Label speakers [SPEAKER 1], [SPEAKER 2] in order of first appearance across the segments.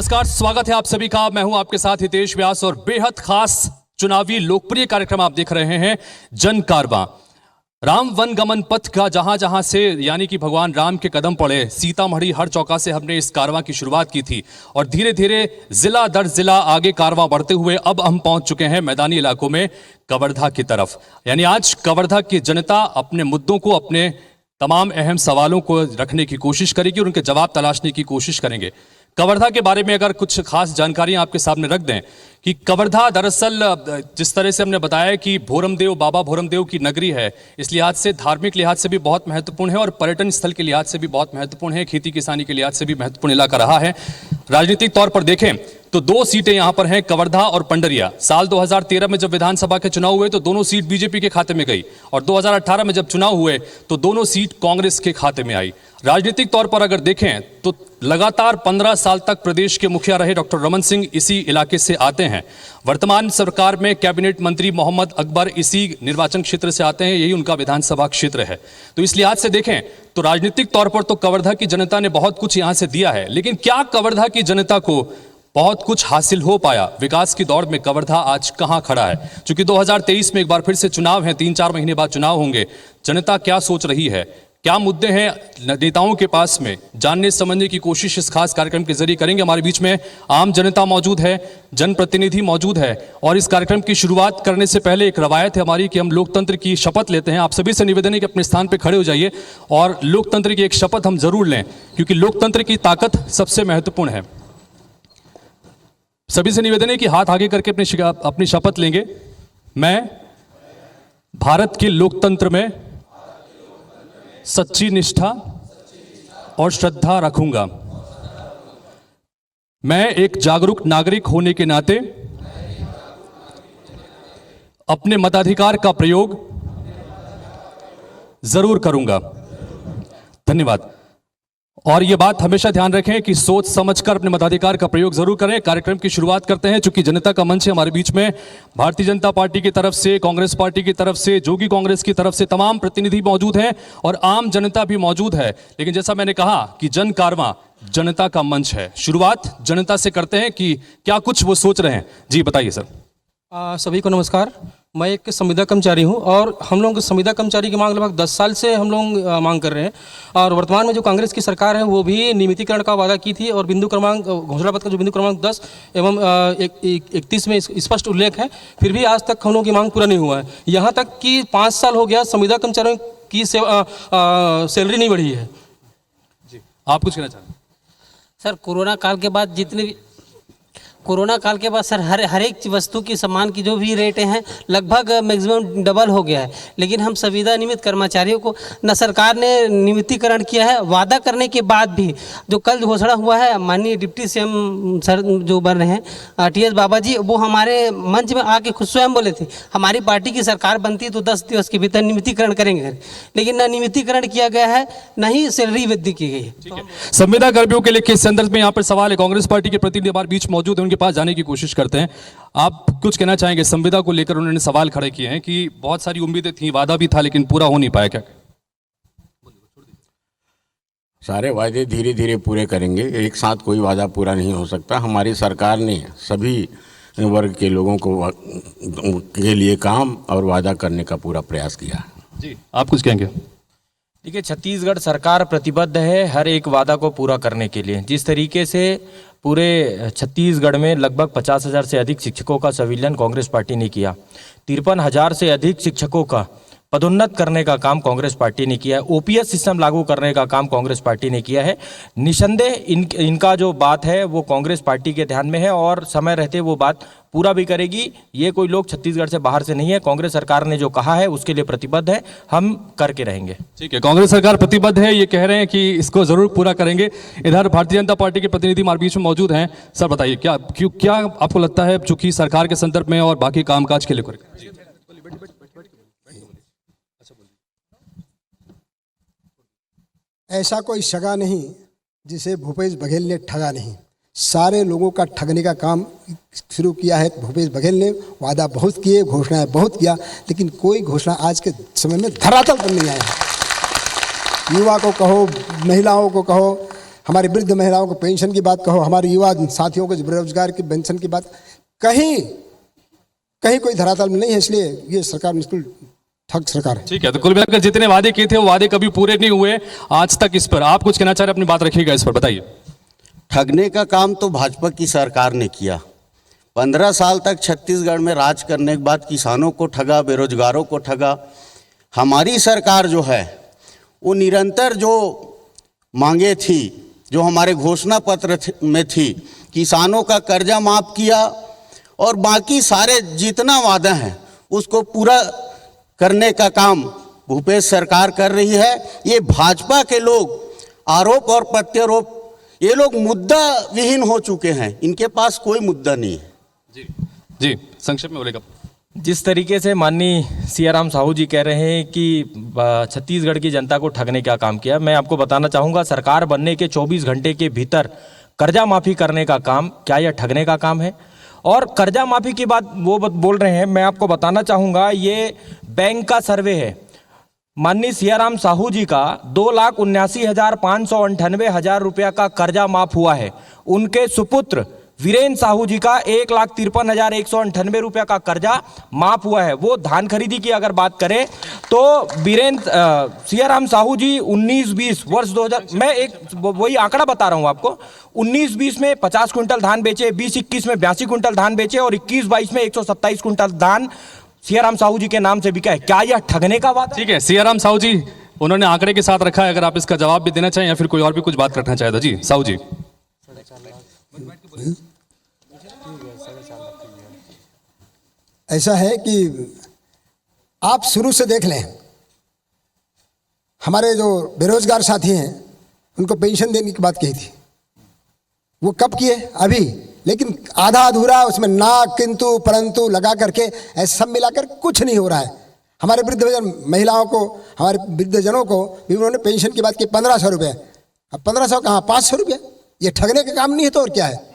[SPEAKER 1] नमस्कार, स्वागत है आप सभी का। मैं हूं आपके साथ हितेश व्यास और बेहद खास चुनावी लोकप्रिय कार्यक्रम आप देख रहे हैं जन कारवां। राम वन गमन पथ का जहां जहां से यानी कि भगवान राम के कदम पड़े, सीतामढ़ी हर चौका से हमने इस कारवां की शुरुआत की थी और धीरे धीरे जिला दर जिला आगे कारवां बढ़ते हुए अब हम पहुंच चुके हैं मैदानी इलाकों में कवर्धा की तरफ। यानी आज कवर्धा की जनता अपने मुद्दों को, अपने तमाम अहम सवालों को रखने की कोशिश करेगी और उनके जवाब तलाशने की कोशिश करेंगे। कवर्धा के बारे में अगर कुछ खास जानकारियां आपके सामने रख दें कि कवर्धा दरअसल जिस तरह से हमने बताया कि भोरमदेव, बाबा भोरमदेव की नगरी है, इस लिहाज से धार्मिक लिहाज से भी बहुत महत्वपूर्ण है और पर्यटन स्थल के लिहाज से भी बहुत महत्वपूर्ण है, खेती किसानी के लिहाज से भी महत्वपूर्ण इलाका रहा है। राजनीतिक तौर पर देखें तो दो सीटें यहां पर हैं, कवर्धा और पंडरिया। साल 2013 में जब विधानसभा के चुनाव हुए तो दोनों सीट बीजेपी के खाते में गई और 2018 में जब चुनाव हुए तो दोनों सीट कांग्रेस के खाते में आई। राजनीतिक तौर पर अगर देखें तो लगातार 15 साल तक प्रदेश के मुखिया रहे डॉक्टर रमन सिंह इसी इलाके से आते हैं। वर्तमान सरकार में कैबिनेट मंत्री मोहम्मद अकबर इसी निर्वाचन क्षेत्र से आते हैं, यही उनका विधानसभा क्षेत्र है। तो इस लिहाज से देखें तो राजनीतिक तौर पर तो कवर्धा की जनता ने बहुत कुछ यहां से दिया है, लेकिन क्या कवर्धा की जनता को बहुत कुछ हासिल हो पाया? विकास की दौड़ में कवर्धा आज कहां खड़ा है? क्योंकि 2023 में एक बार फिर से चुनाव है, 3-4 महीने बाद चुनाव होंगे। जनता क्या सोच रही है, क्या मुद्दे हैं नेताओं के पास में, जानने समझने की कोशिश इस खास कार्यक्रम के जरिए करेंगे। हमारे बीच में आम जनता मौजूद है, जनप्रतिनिधि मौजूद है और इस कार्यक्रम की शुरुआत करने से पहले एक रवायत है हमारी कि हम लोकतंत्र की शपथ लेते हैं। आप सभी से निवेदन है कि अपने स्थान पर खड़े हो जाइए और लोकतंत्र की एक शपथ हम जरूर लें, क्योंकि लोकतंत्र की ताकत सबसे महत्वपूर्ण है। सभी से निवेदन है कि हाथ आगे करके अपनी शपथ लेंगे। मैं भारत के लोकतंत्र में सच्ची निष्ठा और श्रद्धा रखूंगा। मैं एक जागरूक नागरिक होने के नाते अपने मताधिकार का प्रयोग जरूर करूंगा। धन्यवाद। और ये बात हमेशा ध्यान रखें कि सोच समझकर अपने मताधिकार का प्रयोग जरूर करें। कार्यक्रम की शुरुआत करते हैं। चूंकि जनता का मंच है, हमारे बीच में भारतीय जनता पार्टी की तरफ से, कांग्रेस पार्टी की तरफ से, जोगी कांग्रेस की तरफ से तमाम प्रतिनिधि मौजूद हैं और आम जनता भी मौजूद है। लेकिन जैसा मैंने कहा कि जन कारवां जनता का मंच है। शुरुआत जनता से करते हैं कि क्या कुछ वो सोच रहे हैं। जी बताइए सर।
[SPEAKER 2] सभी को नमस्कार। मैं एक संविदा कर्मचारी हूं और हम लोग संविदा कर्मचारी की मांग लगभग 10 साल से हम लोग मांग कर रहे हैं और वर्तमान में जो कांग्रेस की सरकार है वो भी नियमितीकरण का वादा की थी और बिंदु क्रमांक घोषणा पत्र का जो बिंदु क्रमांक 10 एवं 31 में स्पष्ट उल्लेख है, फिर भी आज तक हम लोगों की मांग पूरा नहीं हुआ है। यहाँ तक कि 5 साल हो गया संविदा कर्मचारियों की सैलरी नहीं बढ़ी है।
[SPEAKER 1] जी आप कुछ कहना चाहें?
[SPEAKER 3] सर, कोरोना काल के बाद सर हर एक वस्तु की सामान की जो भी रेटें हैं लगभग मैक्सिमम डबल हो गया है। लेकिन हम संविदा नियमित कर्मचारियों को न सरकार ने नियमितीकरण किया है, वादा करने के बाद भी जो कल घोषणा हुआ है माननीय डिप्टी सीएम सर जो बन रहे हैं TS बाबा जी, वो हमारे मंच में आके खुद स्वयं बोले थे हमारी पार्टी की सरकार बनती तो 10 दिवस के भीतर नियमितीकरण करेंगे, लेकिन न नियमितीकरण किया गया है न ही सैलरी वृद्धि की गई है।
[SPEAKER 1] संविदा कर्मियों के लिए किस संदर्भ में यहाँ पर सवाल है? कांग्रेस पार्टी के प्रतिनिधि हमारे बीच मौजूद है, उनके पास जाने की कोशिश करते हैं। आप कुछ कहना चाहेंगे? संविदा को लेकर उन्होंने सवाल खड़े किए हैं कि बहुत सारी उम्मीदें थी, वादा भी था लेकिन पूरा हो नहीं पाया। क्या
[SPEAKER 4] सारे वादे धीरे धीरे पूरे करेंगे, एक साथ कोई वादा पूरा नहीं हो सकता। हमारी सरकार ने सभी वर्ग के लोगों को के लिए काम और वादा करने का पूरा प्रयास किया।
[SPEAKER 1] जी आप कुछ कहेंगे?
[SPEAKER 5] देखिए, छत्तीसगढ़ सरकार प्रतिबद्ध है हर एक वादा को पूरा करने के लिए। जिस तरीके से पूरे छत्तीसगढ़ में लगभग 50,000 से अधिक शिक्षकों का संविलियन कांग्रेस पार्टी ने किया, 53,000 से अधिक शिक्षकों का पदोन्नत करने का काम कांग्रेस पार्टी ने किया है, OPS सिस्टम लागू करने का काम कांग्रेस पार्टी ने किया है। निसंदेह इनका जो बात है वो कांग्रेस पार्टी के ध्यान में है और समय रहते वो बात पूरा भी करेगी। ये कोई लोग छत्तीसगढ़ से बाहर से नहीं है। कांग्रेस सरकार ने जो कहा है उसके लिए प्रतिबद्ध है, हम करके रहेंगे।
[SPEAKER 1] ठीक है, कांग्रेस सरकार प्रतिबद्ध है, ये कह रहे हैं कि इसको जरूर पूरा करेंगे। इधर भारतीय जनता पार्टी के प्रतिनिधि हमारे बीच में मौजूद हैं। सर बताइए क्या आपको लगता है चूंकि सरकार के संदर्भ में और बाकी कामकाज के लिए?
[SPEAKER 6] ऐसा कोई सगा नहीं जिसे भूपेश बघेल ने ठगा नहीं। सारे लोगों का ठगने का काम शुरू किया है भूपेश बघेल ने। वादा बहुत किए, घोषणाएं बहुत किया, लेकिन कोई घोषणा आज के समय में धरातल पर नहीं आया है। युवा को कहो, महिलाओं को कहो, हमारी वृद्ध महिलाओं को पेंशन की बात कहो, हमारे युवा साथियों को बेरोजगार की पेंशन की बात, कहीं कोई धरातल में नहीं है। इसलिए ये सरकार बिल्कुल ठग सरकार है।
[SPEAKER 1] ठीक है, तो कुल मिलाकर जितने वादे किए थे वो वादे कभी पूरे नहीं हुए आज तक। इस पर आप कुछ कहना चाह रहे हैं, अपनी बात रखिएगा इस पर, बताइए।
[SPEAKER 7] ठगने का काम तो भाजपा की सरकार ने किया। 15 साल तक छत्तीसगढ़ में राज करने के बाद किसानों को ठगा, बेरोजगारों को ठगा। हमारी सरकार जो है वो निरंतर जो मांगे थी, जो हमारे घोषणा पत्र में थी, किसानों का कर्जा माफ़ किया और बाकी सारे जितना वादा हैं उसको पूरा करने का काम भूपेश सरकार कर रही है। ये भाजपा के लोग आरोप और प्रत्यारोप, ये लोग मुद्दा विहीन हो चुके हैं, इनके पास कोई मुद्दा नहीं है।
[SPEAKER 1] जी संक्षेप में बोलेगा।
[SPEAKER 5] जिस तरीके से माननीय सियाराम साहू जी कह रहे हैं कि छत्तीसगढ़ की जनता को ठगने का काम किया, मैं आपको बताना चाहूँगा सरकार बनने के 24 घंटे के भीतर कर्जा माफ़ी करने का काम, क्या यह ठगने का काम है? और कर्जा माफ़ी की बात वो बोल रहे हैं, मैं आपको बताना चाहूँगा ये बैंक का सर्वे है। माननीय सियाराम साहू जी का 2,79,598 रुपया का कर्जा माफ़ हुआ है। उनके सुपुत्र वीरेंद्र साहू जी का 1,53,198 रुपया का कर्जा माफ हुआ है। वो धान खरीदी की अगर बात करें तो सियाराम साहू जी 19-20 वर्ष 2000, मैं एक वही आंकड़ा बता रहा हूं आपको, 19-20 में 50 कुंटल धान बेचे, 20-21 में 82 कुंटल धान बेचे और 21-22 में 127 कुंटल धान सियाराम साहू जी के नाम से बिका है। क्या यह ठगने का बात?
[SPEAKER 1] ठीक है, सियाराम साहू जी उन्होंने आंकड़े के साथ रखा है, अगर आप इसका जवाब भी देना चाहें या फिर कोई और भी कुछ बात रखना चाहे तो। जी साहू जी।
[SPEAKER 6] ऐसा है कि आप शुरू से देख लें, हमारे जो बेरोजगार साथी हैं उनको पेंशन देने की बात कही थी, वो कब किए? अभी। लेकिन आधा अधूरा उसमें ना किंतु परंतु लगा करके ऐसा सब मिलाकर कुछ नहीं हो रहा है। हमारे वृद्ध महिलाओं को, हमारे वृद्धजनों को भी उन्होंने पेंशन की बात की 1500 रुपये। अब 1500 कहाँ, 500 रुपये। ये ठगने का काम नहीं है तो और क्या है?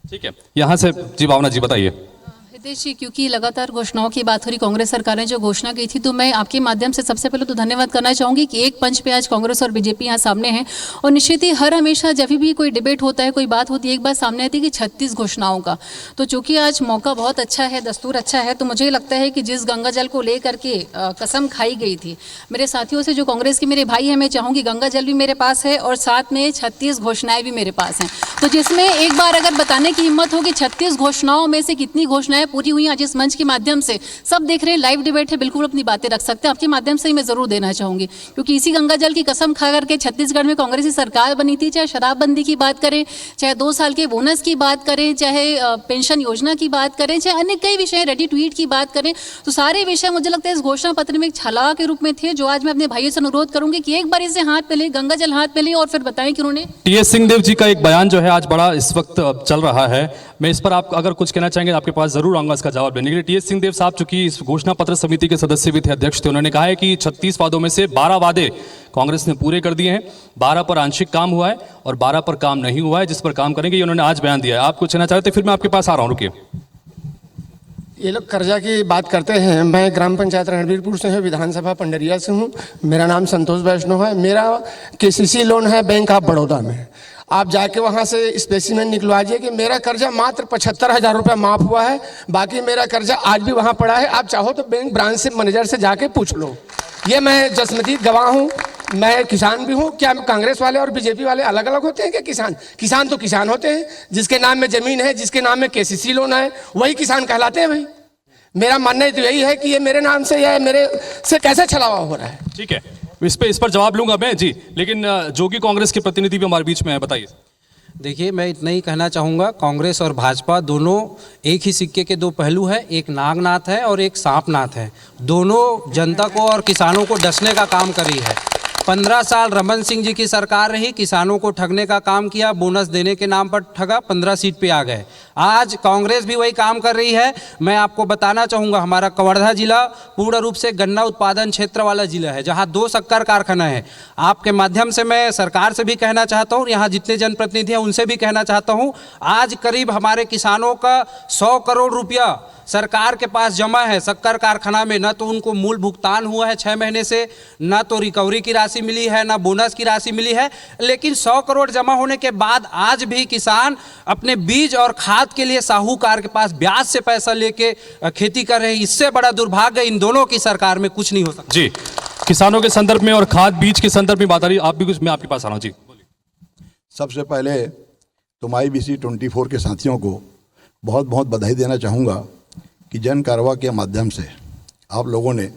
[SPEAKER 1] ठीक है, यहाँ से जी भावना जी बताइए।
[SPEAKER 8] हितेश जी, क्योंकि लगातार घोषणाओं की बात हो रही, कांग्रेस सरकार ने जो घोषणा की थी, तो मैं आपके माध्यम से सबसे पहले तो धन्यवाद करना चाहूँगी कि एक पंच पे आज कांग्रेस और बीजेपी यहाँ सामने हैं। और निश्चित ही हर हमेशा जब भी कोई डिबेट होता है, कोई बात होती है, एक बात सामने आती है कि 36 घोषणाओं का। तो चूंकि आज मौका बहुत अच्छा है, दस्तूर अच्छा है, तो मुझे लगता है कि जिस गंगा जल को लेकर के कसम खाई गई थी मेरे साथियों से, जो कांग्रेस के मेरे भाई हैं, मैं चाहूँगी गंगा जल भी मेरे पास है और साथ में 36 घोषणाएँ भी मेरे पास हैं। तो जिसमें एक बार अगर बताने की हिम्मत हो कि 36 घोषणाओं में से कितनी घोषणाएं पूरी हुई, आज इस मंच के माध्यम से सब देख रहे हैं, लाइव डिबेट है, बिल्कुल अपनी बातें रख सकते हैं। आपके माध्यम से ही मैं जरूर देना चाहूंगी, क्योंकि इसी गंगा जल की कसम खा करके छत्तीसगढ़ में कांग्रेस की सरकार बनी थी। चाहे शराबबंदी की बात करें, चाहे 2 साल के बोनस की बात करें, चाहे पेंशन योजना की बात करें, चाहे अन्य कई विषय, रेडी ट्वीट की बात करें, तो सारे विषय मुझे लगता है इस घोषणा पत्र में एक छलावा के रूप में थे, जो आज मैं अपने भाइयों से अनुरोध करूंगी कि एक बार इसे हाथ में ले, गंगा जल हाथ में ले और फिर बताएं कि उन्होंने।
[SPEAKER 1] टीएस सिंहदेव जी का एक बयान जो है आज बड़ा इस वक्त चल रहा है, मैं इस पर आप अगर कुछ कहना चाहेंगे आपके पास जरूर आऊंगा इसका जवाब देने के लिए। टीएस सिंहदेव साहब चूंकि इस घोषणा पत्र समिति के सदस्य भी थे, अध्यक्ष थे, उन्होंने कहा है कि 36 वादों में से 12 वादे कांग्रेस ने पूरे कर दिए हैं, 12 पर आंशिक काम हुआ है और 12 पर काम नहीं हुआ है, जिस पर काम करेंगे ये उन्होंने आज बयान दिया है। आप कुछ कहना चाहते हैं, फिर मैं आपके पास आ रहा हूँ, रुकिए।
[SPEAKER 9] ये लोग कर्जा की बात करते हैं। मैं ग्राम पंचायत रणबीरपुर से हूँ, विधानसभा पंडरिया से हूँ। मेरा नाम संतोष वैष्णव है। मेरा केसीसी लोन है बैंक ऑफ बड़ौदा में। आप जाके वहाँ से स्पेसिमेन निकलवाइए कि मेरा कर्जा मात्र 75,000 रुपया माफ़ हुआ है, बाकी मेरा कर्जा आज भी वहाँ पड़ा है। आप चाहो तो बैंक ब्रांच से मैनेजर से जाके पूछ लो। ये मैं जसमतीत गवाह हूँ। मैं किसान भी हूँ। क्या कांग्रेस वाले और बीजेपी वाले अलग अलग होते हैं? क्या किसान तो किसान होते हैं, जिसके नाम में ज़मीन है, जिसके नाम में केसीसी लोन है, वही किसान कहलाते हैं भाई। मेरा मानना तो यही है कि ये मेरे नाम से या मेरे से कैसे छलावा हो रहा है।
[SPEAKER 1] ठीक है, इस पर जवाब लूंगा मैं जी, लेकिन जोगी कांग्रेस के प्रतिनिधि भी हमारे बीच में है, बताइए।
[SPEAKER 2] देखिए, मैं इतना ही कहना चाहूँगा, कांग्रेस और भाजपा दोनों एक ही सिक्के के 2 पहलू हैं। एक नागनाथ है और एक सांपनाथ है। दोनों जनता को और किसानों को डसने का काम कर रही है। 15 साल रमन सिंह जी की सरकार रही, किसानों को ठगने का काम किया, बोनस देने के नाम पर ठगा, 15 सीट पे आ गए। आज कांग्रेस भी वही काम कर रही है। मैं आपको बताना चाहूँगा, हमारा कवर्धा जिला पूर्ण रूप से गन्ना उत्पादन क्षेत्र वाला जिला है, जहाँ 2 शक्कर कारखाना है। आपके माध्यम से मैं सरकार से भी कहना चाहता हूँ, यहाँ जितने जनप्रतिनिधि हैं उनसे भी कहना चाहता हूँ, आज करीब हमारे किसानों का 100 करोड़ रुपया सरकार के पास जमा है शक्कर कारखाना में। न तो उनको मूल भुगतान हुआ है 6 महीने से, न तो रिकवरी की राशि
[SPEAKER 10] राशि मिली है, ना बोनस की राशि मिली है। लेकिन 100 करोड़ जमा होने के बाद आज भी किसान अपने बीज और खाद के लिए साहूकार के पास ब्याज से पैसा लेके खेती कर रहे हैं। इससे बड़ा दुर्भाग्य इन दोनों की सरकार में कुछ नहीं हो सकता।
[SPEAKER 1] जी, किसानों के संदर्भ में और खाद बीज के संदर्भ में बात आ रही, आप भी कुछ, मैं आपके पास आ रहा हूँ जी।
[SPEAKER 11] सबसे पहले तुम IBC 24 के साथियों को बहुत बहुत बधाई देना चाहूँगा कि जन कारवा के माध्यम से आप लोगों ने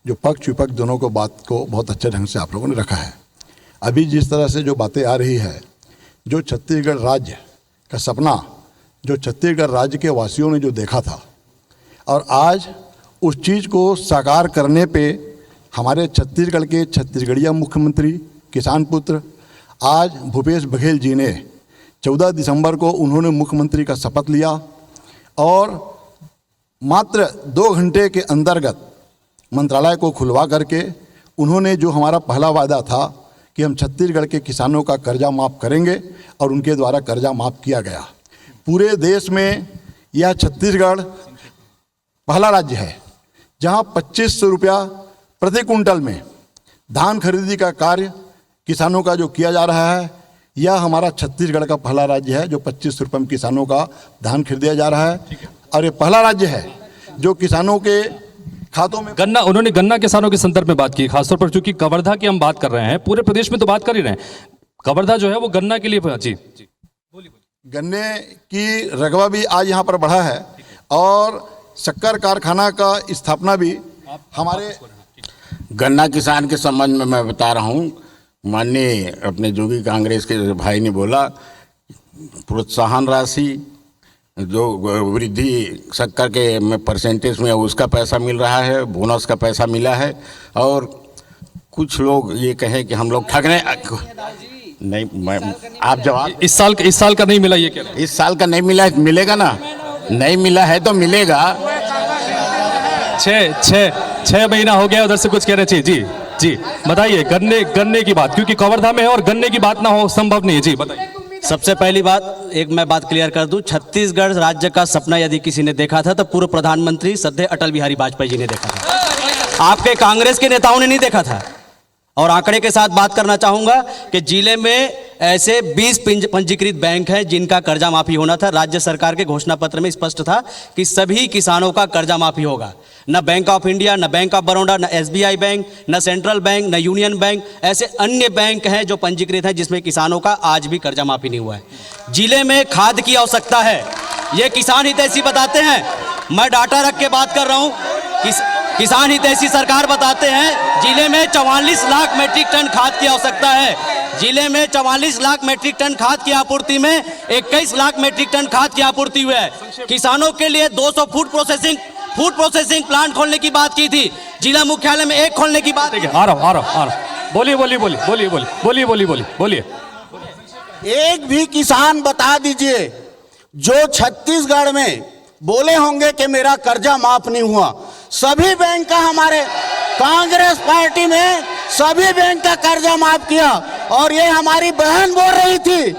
[SPEAKER 11] जो पक्ष विपक्ष दोनों को बात को बहुत अच्छे ढंग से आप लोगों ने रखा है। अभी जिस तरह से जो बातें आ रही है, जो छत्तीसगढ़ राज्य का सपना, जो छत्तीसगढ़ राज्य के वासियों ने जो देखा था, और आज उस चीज़ को साकार करने पे हमारे छत्तीसगढ़ के छत्तीसगढ़िया मुख्यमंत्री किसान पुत्र आज भूपेश बघेल जी ने 14 दिसंबर को उन्होंने मुख्यमंत्री का शपथ लिया और मात्र 2 घंटे के अंतर्गत मंत्रालय को खुलवा करके उन्होंने जो हमारा पहला वादा था कि हम छत्तीसगढ़ के किसानों का कर्जा माफ़ करेंगे, और उनके द्वारा कर्जा माफ़ किया गया। पूरे देश में यह छत्तीसगढ़ पहला राज्य है जहां 2500 रुपया प्रति कुंटल में धान खरीदी का कार्य किसानों का जो किया जा रहा है, यह हमारा छत्तीसगढ़ का पहला राज्य है जो 25 रुपये में किसानों का धान खरीदा जा रहा है। और ये पहला राज्य है जो किसानों के खातों में
[SPEAKER 1] गन्ना, उन्होंने गन्ना किसानों के संदर्भ में बात की, खासतौर पर चूंकि कवर्धा की हम बात कर रहे हैं, पूरे प्रदेश में तो बात कर ही रहे हैं, कवर्धा जो है वो गन्ना के लिए जी
[SPEAKER 11] गन्ने की रकबा भी आज यहाँ पर बढ़ा है और शक्कर कारखाना का स्थापना भी हमारे
[SPEAKER 4] गन्ना किसान के संबंध में मैं बता रहा हूँ। माननीय अपने जोगी कांग्रेस के भाई ने बोला, प्रोत्साहन राशि जो वृद्धि शक्कर के में परसेंटेज में उसका पैसा मिल रहा है, बोनस का पैसा मिला है। और कुछ लोग ये कहें कि हम लोग ठगने नहीं, मैं आप जवाब,
[SPEAKER 1] इस साल का नहीं मिला, ये क्या
[SPEAKER 4] इस साल का नहीं मिला, मिलेगा ना, नहीं मिला है तो मिलेगा।
[SPEAKER 1] 6 महीना हो गया, उधर से कुछ कहना चाहिए जी। जी बताइए, गन्ने की बात, क्योंकि कवर्धा में है और गन्ने की बात ना हो संभव नहीं है। जी बताइए।
[SPEAKER 12] सबसे पहली बात, एक मैं बात क्लियर कर दूं, छत्तीसगढ़ राज्य का सपना यदि किसी ने देखा था तो पूर्व प्रधानमंत्री श्रद्धेय अटल बिहारी वाजपेयी जी ने देखा था, आपके कांग्रेस के नेताओं ने नहीं देखा था। और आंकड़े के साथ बात करना चाहूंगा कि जिले में ऐसे 20 पंजीकृत बैंक हैं जिनका कर्जा माफी होना था। राज्य सरकार के घोषणा पत्र में स्पष्ट था कि सभी किसानों का कर्जा माफी होगा। न बैंक ऑफ इंडिया, न बैंक ऑफ बड़ौदा, न SBI बैंक, न सेंट्रल बैंक, न यूनियन बैंक, ऐसे अन्य बैंक हैं जो पंजीकृत हैं जिसमें किसानों का आज भी कर्जा माफी नहीं हुआ है। जिले में खाद की आवश्यकता है, ये किसान हितैषी बताते हैं, मैं डाटा रख के बात कर रहा हूँ। किसान हितैषी सरकार बताते हैं जिले में 44 लाख मीट्रिक टन खाद की आवश्यकता है। जिले में 44 लाख मीट्रिक टन खाद की आपूर्ति में 21 लाख मीट्रिक टन खाद की आपूर्ति हुई है। किसानों के लिए 200 फूड प्रोसेसिंग प्लांट खोलने की बात की थी, जिला मुख्यालय में 1 खोलने की बात।
[SPEAKER 1] आ रहा बोलिए।
[SPEAKER 7] एक भी किसान बता दीजिए जो छत्तीसगढ़ में बोले होंगे कि मेरा कर्जा माफ नहीं हुआ। सभी बैंक का, हमारे कांग्रेस पार्टी में सभी बैंक का कर्जा माफ किया। और ये हमारी बहन बोल रही थी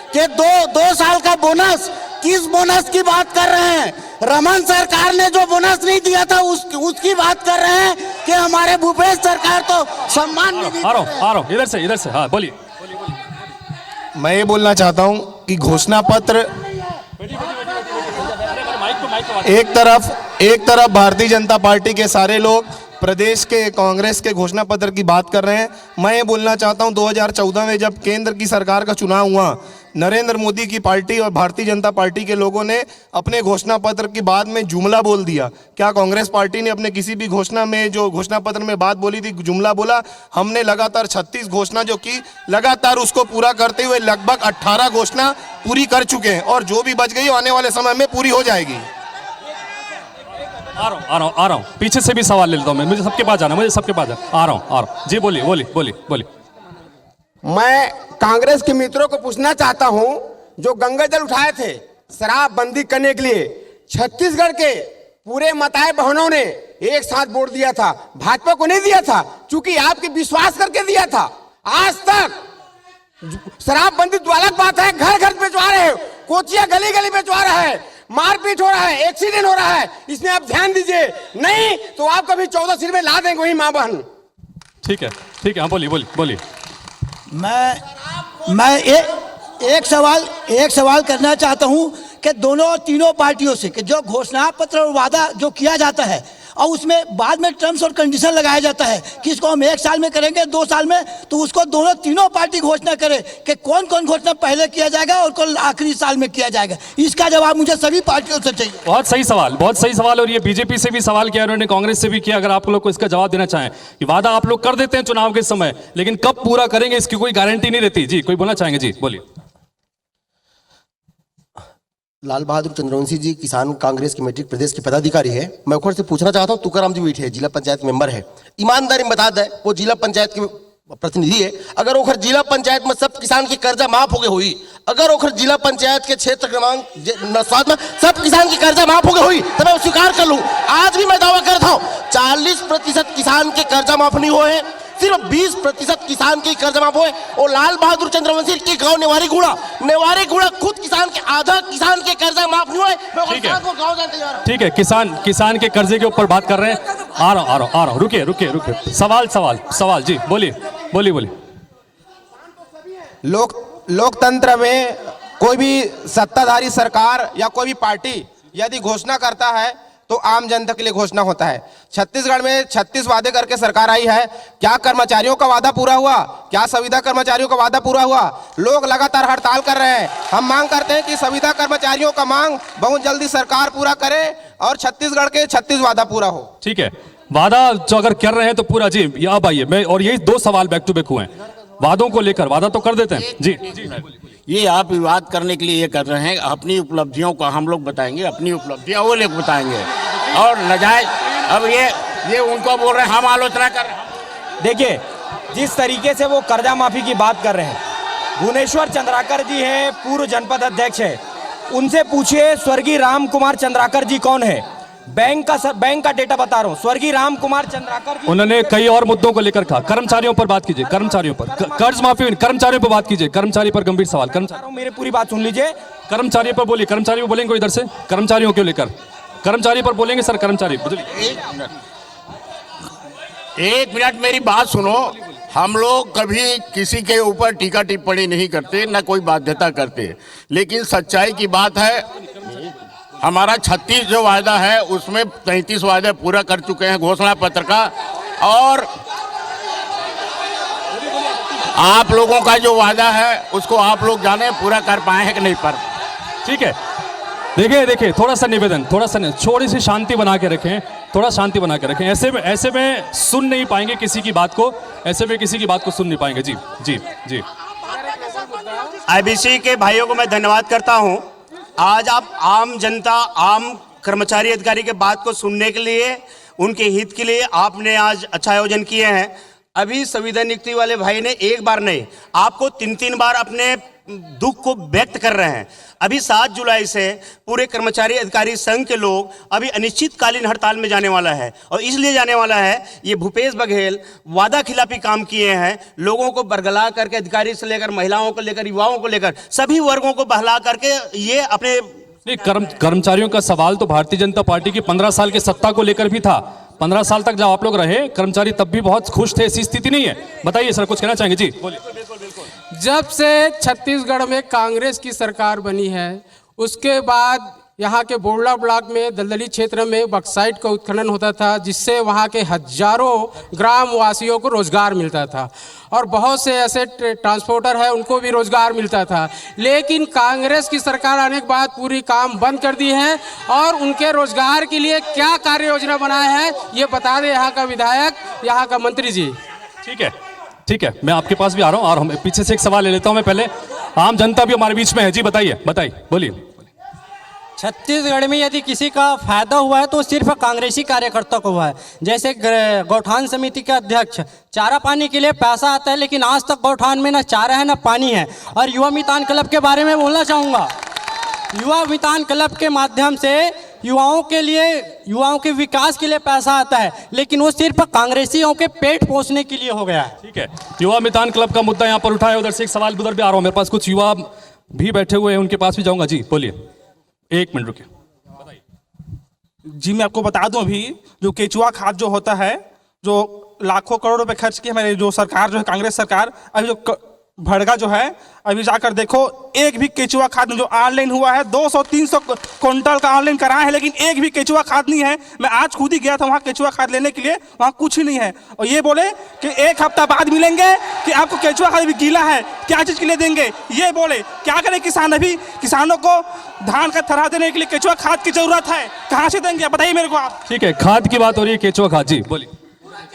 [SPEAKER 7] कि दो साल का बोनस, किस बोनस की बात कर रहे हैं? रमन सरकार ने जो बोनस नहीं दिया था उसकी बात कर रहे हैं कि हमारे भूपेश सरकार तो सम्मान निधि।
[SPEAKER 1] आ रहा हूं इधर से हाँ बोलिए।
[SPEAKER 9] मैं ये बोलना चाहता हूं कि घोषणा पत्र एक तरफ भारतीय जनता पार्टी के सारे लोग प्रदेश के कांग्रेस के घोषणा पत्र की बात कर रहे हैं। मैं ये बोलना चाहता हूं 2014 में जब केंद्र की सरकार का चुनाव हुआ, नरेंद्र मोदी की पार्टी और भारतीय जनता पार्टी के लोगों ने अपने घोषणा पत्र की बात में जुमला बोल दिया। क्या कांग्रेस पार्टी ने अपने किसी भी घोषणा में, जो घोषणा पत्र में बात बोली थी, जुमला बोला? हमने लगातार 36 घोषणा जो की, लगातार उसको पूरा करते हुए लगभग 18 घोषणा पूरी कर चुके हैं और जो भी बच गई आने वाले समय में पूरी हो जाएगी।
[SPEAKER 1] आ रहा हूँ पीछे से भी सवाल ले लेता हूँ मैं, मुझे सबके पास जाना, आ रहा हूँ जी। बोलिए।
[SPEAKER 9] मैं कांग्रेस के मित्रों को पूछना चाहता हूं, जो गंगा जल उठाए थे शराब बंदी करने के लिए, छत्तीसगढ़ के पूरे मताए बहनों ने एक साथ वोट दिया था, भाजपा को नहीं दिया था, क्योंकि आपके विश्वास करके दिया था। आज तक शराब बंदी तो अलग बात है, घर घर बेचवा रहे हो, कोचिया गली गली बेचवा रहा है, मारपीट हो रहा है, एक्सीडेंट हो रहा है, इसमें आप ध्यान दीजिए। नहीं तो आप कभी 14 सिर में ला देंगे वही माँ बहन।
[SPEAKER 1] ठीक है, हाँ, बोलिए बोलिए बोलिए।
[SPEAKER 13] मैं एक सवाल करना चाहता हूं कि दोनों तीनों पार्टियों से कि जो घोषणा पत्र और वादा जो किया जाता है और उसमें बाद में टर्म्स और कंडीशन लगाया जाता है कि इसको हम 1 साल में करेंगे, 2 साल में, तो उसको दोनों तीनों पार्टी घोषणा करे कि कौन कौन घोषणा पहले किया जाएगा और कौन आखिरी साल में किया जाएगा। इसका जवाब मुझे सभी पार्टियों से चाहिए।
[SPEAKER 1] बहुत सही सवाल। और ये बीजेपी से भी सवाल किया, उन्होंने कांग्रेस से भी किया। अगर आप लोग को इसका जवाब देना चाहें कि वादा आप लोग कर देते हैं चुनाव के समय, लेकिन कब पूरा करेंगे इसकी कोई गारंटी नहीं रहती। जी, कोई बोलना चाहेंगे? जी बोलिए।
[SPEAKER 14] लाल बहादुर चंद्रवंशी जी किसान कांग्रेस कमेटी प्रदेश के पदाधिकारी है। मैं उखड़ से पूछना चाहता हूँ, तुकाराम जी बैठे है, जिला पंचायत मेंबर है, ईमानदारी में बता दे वो जिला पंचायत के प्रतिनिधि है। अगर ओखर जिला पंचायत में सब किसान की कर्जा माफ हो गई हुई, अगर ओखर जिला पंचायत के क्षेत्र क्रमांक 7 में सब किसान की कर्जा माफ हो गई हुई तो मैं स्वीकार कर लूँ। आज भी मैं दावा करता हूँ 40% किसान के कर्जा माफ नहीं हुए हैं, सिर्फ 20% किसान की कर्जा माफ हुए। और लाल बहादुर चंद्रवंशी के गांव नेवारी गुड़ा खुद किसान के आधा किसान के कर्जा माफ नहीं हुए।
[SPEAKER 1] ठीक है, किसान के कर्जे के ऊपर बात कर रहे हैं। आ रहा हूं, रुकिए। सवाल जी बोलिए।
[SPEAKER 15] लोकतंत्र में कोई भी सत्ताधारी सरकार या कोई भी पार्टी यदि घोषणा करता है तो आम जनता के लिए घोषणा होता है। छत्तीसगढ़ में 36 वादे करके सरकार आई है। क्या कर्मचारियों का वादा पूरा हुआ? क्या संविदा कर्मचारियों का वादा पूरा हुआ? लोग लगातार हड़ताल कर रहे हैं। हम मांग करते हैं कि संविदा कर्मचारियों का मांग बहुत जल्दी सरकार पूरा करे और छत्तीसगढ़ के 36 वादा पूरा हो।
[SPEAKER 1] ठीक है, वादा जो अगर कर रहे हैं तो पूरा। जी अब आइए, मैं और यही 2 सवाल बैक टू बैक हुए हैं वादों को लेकर। वादा तो कर देते हैं। जी
[SPEAKER 4] ये आप विवाद करने के लिए ये कर रहे हैं। अपनी उपलब्धियों का हम लोग बताएंगे, अपनी उपलब्धियां वो लोग बताएंगे, और नजायज अब ये उनको बोल रहे हैं, हम आलोचना कर रहे हैं।
[SPEAKER 5] देखिए, जिस तरीके से वो कर्जा माफी की बात कर रहे हैं, भुवनेश्वर चंद्राकर जी हैं, पूर्व जनपद अध्यक्ष है, उनसे पूछिए स्वर्गीय राम कुमार चंद्राकर जी कौन है। बैंक का डेटा बता रहा हूँ, स्वर्गीय राम कुमार चंद्राकर जी।
[SPEAKER 1] उन्होंने कई और मुद्दों को लेकर कहा। कर्मचारियों पर बात कीजिए, कर्मचारियों पर कर्ज माफी, कर्मचारियों पर बात कीजिए। कर्मचारी पर गंभीर सवाल।
[SPEAKER 5] मेरी पूरी बात सुन लीजिए।
[SPEAKER 1] कर्मचारियों पर बोलिए। कर्मचारी पर बोलेंगे इधर से, कर्मचारियों को लेकर कर्मचारी पर बोलेंगे सर। कर्मचारी
[SPEAKER 4] एक मिनट मेरी बात सुनो। हम लोग कभी किसी के ऊपर टीका टिप्पणी नहीं करते, न कोई बाध्यता करते, लेकिन सच्चाई की बात है हमारा 36 जो वायदा है उसमें 33 वायदे पूरा कर चुके हैं घोषणा पत्र का। और आप लोगों का जो वादा है उसको आप लोग जाने पूरा कर पाए हैं कि नहीं पर।
[SPEAKER 1] ठीक है, देखिए थोड़ा सा निवेदन, थोड़ी सी शांति बना के रखें। ऐसे में सुन नहीं पाएंगे किसी की बात को, सुन नहीं पाएंगे। जी
[SPEAKER 12] आईबीसी के भाइयों को मैं धन्यवाद करता हूं। आज आप आम जनता, आम कर्मचारी अधिकारी के बात को सुनने के लिए, उनके हित के लिए आपने आज अच्छा आयोजन किए हैं। अभी संविदा नियुक्ति वाले भाई ने एक बार नहीं, आपको 3 बार अपने दुख को व्यक्त कर रहे हैं। अभी 7 जुलाई से पूरे कर्मचारी अधिकारी संघ के लोग अभी अनिश्चितकालीन हड़ताल में जाने वाला है, और इसलिए जाने वाला है ये भूपेश बघेल वादा खिलाफी काम किए हैं। लोगों को बरगला करके, अधिकारी से लेकर महिलाओं को लेकर, युवाओं को लेकर, सभी वर्गों को बहला करके ये अपने
[SPEAKER 1] कर्मचारियों का सवाल तो भारतीय जनता पार्टी की 15 साल की सत्ता को लेकर भी था। 15 साल तक जब आप लोग रहे, कर्मचारी तब भी बहुत खुश थे। ऐसी स्थिति नहीं है। बताइए सर, कुछ कहना चाहेंगे? जी बोलिए।
[SPEAKER 16] जब से छत्तीसगढ़ में कांग्रेस की सरकार बनी है, उसके बाद यहाँ के बोड़ला ब्लॉक में दलदली क्षेत्र में बक्साइट का उत्खनन होता था, जिससे वहाँ के हजारों ग्राम वासियों को रोजगार मिलता था, और बहुत से ऐसे ट्रांसपोर्टर हैं उनको भी रोजगार मिलता था। लेकिन कांग्रेस की सरकार आने के बाद पूरी काम बंद कर दी है, और उनके रोजगार के लिए क्या कार्य योजना बनाया है ये बता दें यहाँ का विधायक, यहाँ का मंत्री जी।
[SPEAKER 1] ठीक है, मैं आपके पास भी आ रहा हूँ, और पीछे से एक सवाल ले लेता हूँ मैं पहले। आम जनता भी हमारे बीच में है। जी बताइए, बोलिए।
[SPEAKER 17] छत्तीसगढ़ में यदि किसी का फायदा हुआ है तो सिर्फ कांग्रेसी कार्यकर्ता को हुआ है। जैसे गौठान समिति के अध्यक्ष, चारा पानी के लिए पैसा आता है, लेकिन आज तक गौठान में ना चारा है ना पानी है। और युवा मितान क्लब के बारे में बोलना चाहूँगा। युवा मितान क्लब के माध्यम से युवाओं के विकास के लिए पैसा आता है, लेकिन वो सिर्फ कांग्रेसियों के पेट पोषने के लिए हो गया है।
[SPEAKER 1] ठीक है, युवा मितान क्लब का मुद्दा यहाँ पर उठाया। उधर से एक सवाल उधर भी आ रहा हूँ। मेरे पास कुछ युवा भी बैठे हुए हैं, उनके पास भी जाऊँगा। जी बोलिए, 1 मिनट रुकिए।
[SPEAKER 18] जी मैं आपको बता दूं, अभी जो केचुआ खाद जो होता है, जो लाखों करोड़ रुपए खर्च किए हमारी जो सरकार जो है कांग्रेस सरकार, अभी जो भड़गा जो है, अभी जाकर देखो एक भी केचुआ खाद जो ऑनलाइन हुआ है 200-300 क्विंटल का ऑनलाइन कराया है, लेकिन एक भी केचुआ खाद नहीं है। मैं आज खुद ही गया था वहाँ केचुआ खाद लेने के लिए, वहाँ कुछ ही नहीं है। और ये बोले कि 1 हफ्ता बाद मिलेंगे कि आपको केचुआ खाद भी गीला है, क्या चीज़ के लिए देंगे, ये बोले। क्या करें किसान, अभी किसानों को धान का थरहा देने के लिए केचुआ खाद की जरूरत है, कहाँ से देंगे बताइए मेरे को आप।
[SPEAKER 1] ठीक है, खाद की बात हो रही है, केचुआ खाद, जी बोलिए।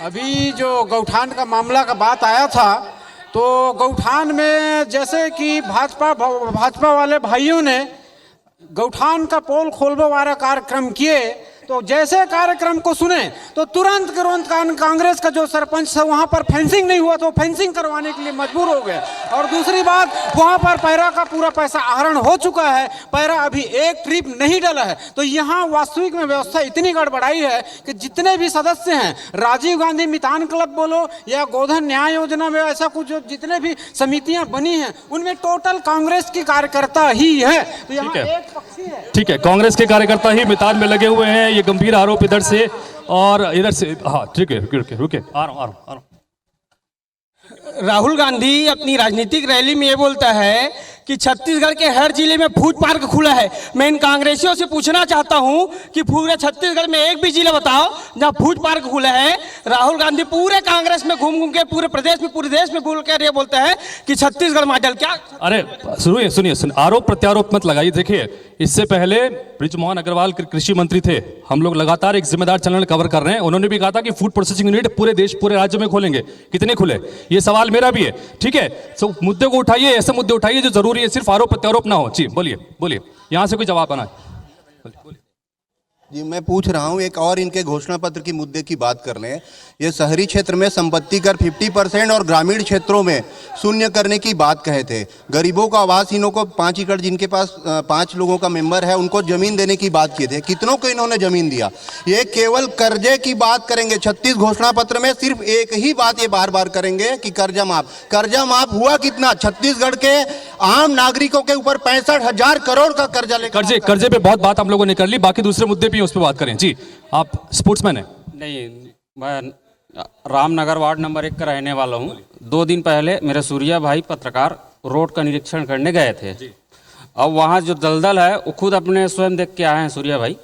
[SPEAKER 16] अभी जो गौठान का मामला का बात आया था, तो गौठान में जैसे कि भाजपा वाले भाइयों ने गौठान का पोल खोलने वाला कार्यक्रम किए, तो जैसे कार्यक्रम को सुने तो तुरंत कांग्रेस का जो सरपंच था वहाँ पर फेंसिंग नहीं हुआ तो फेंसिंग करवाने के लिए मजबूर हो गए। और दूसरी बात, वहाँ पर पैरा का पूरा पैसा आहरण हो चुका है, पैरा अभी एक ट्रिप नहीं डला है। तो यहाँ वास्तविक में व्यवस्था इतनी गड़बड़ाई है कि जितने भी सदस्य हैं, राजीव गांधी मितान क्लब बोलो या गोधन न्याय योजना में ऐसा कुछ जो जितने भी समितियाँ बनी हैं उनमें टोटल कांग्रेस की कार्यकर्ता ही है। तो यहाँ एक पक्षी है।
[SPEAKER 1] ठीक है, कांग्रेस के कार्यकर्ता ही मितान में लगे हुए हैं, ये गंभीर आरोप इधर से और इधर से। हाँ ठीक है, रुके आ रहा हूँ।
[SPEAKER 17] राहुल गांधी अपनी राजनीतिक रैली में ये बोलता है कि छत्तीसगढ़ के हर जिले में फूड पार्क खुला है। मैं इन कांग्रेसियों से पूछना चाहता हूं कि पूरे छत्तीसगढ़ में एक भी जिला बताओ जहां फूड पार्क खुला है। राहुल गांधी पूरे कांग्रेस में घूम के पूरे प्रदेश में पूरे देश में बोल कर ये बोलते हैं कि छत्तीसगढ़ मॉडल। क्या?
[SPEAKER 1] अरे सुनिए, आरोप प्रत्यारोप मत लगाइए। देखिए, इससे पहले बृजमोहन अग्रवाल कृषि मंत्री थे, हम लोग लगातार एक जिम्मेदार चैनल कवर कर रहे हैं, उन्होंने भी कहा था कि फूड प्रोसेसिंग यूनिट पूरे देश पूरे राज्य में खोलेंगे। कितने खुले, ये सवाल मेरा भी है। ठीक है, तो मुद्दे को उठाइए, ऐसे मुद्दे उठाइए जो जरूरी है, सिर्फ आरोप प्रत्यारोप ना हो। जी बोलिए, यहाँ से कोई जवाब आना है।
[SPEAKER 19] जी मैं पूछ रहा हूँ, एक और इनके घोषणा पत्र की मुद्दे की बात कर लें। ये शहरी क्षेत्र में संपत्ति कर 50% और ग्रामीण क्षेत्रों में शून्य करने की बात कहे थे। गरीबों को, आवासहीनों को 5 एकड़ जिनके पास 5 लोगों का मेंबर है उनको जमीन देने की बात किए थे। कितनों को इन्होंने जमीन दिया? ये केवल कर्जे की बात करेंगे। 36 घोषणा पत्र में सिर्फ एक ही बात ये बार बार करेंगे कि कर्जा माफ हुआ कितना? छत्तीसगढ़ के आम नागरिकों के ऊपर 65,000 करोड़ का कर्जा लेकर
[SPEAKER 1] कर्जे पे बहुत बात हम लोगों ने कर ली, बाकी दूसरे मुद्दे भी उस पर बात करें। जी, आप स्पोर्ट्समैन हैं?
[SPEAKER 20] नहीं, मैं रामनगर वार्ड नंबर 1 का रहने वाला हूँ। 2 दिन पहले मेरे सूर्या भाई पत्रकार रोड का निरीक्षण करने गए थे। अब वहाँ जो दलदल है वो खुद अपने स्वयं देख के आए हैं सूर्या भाई।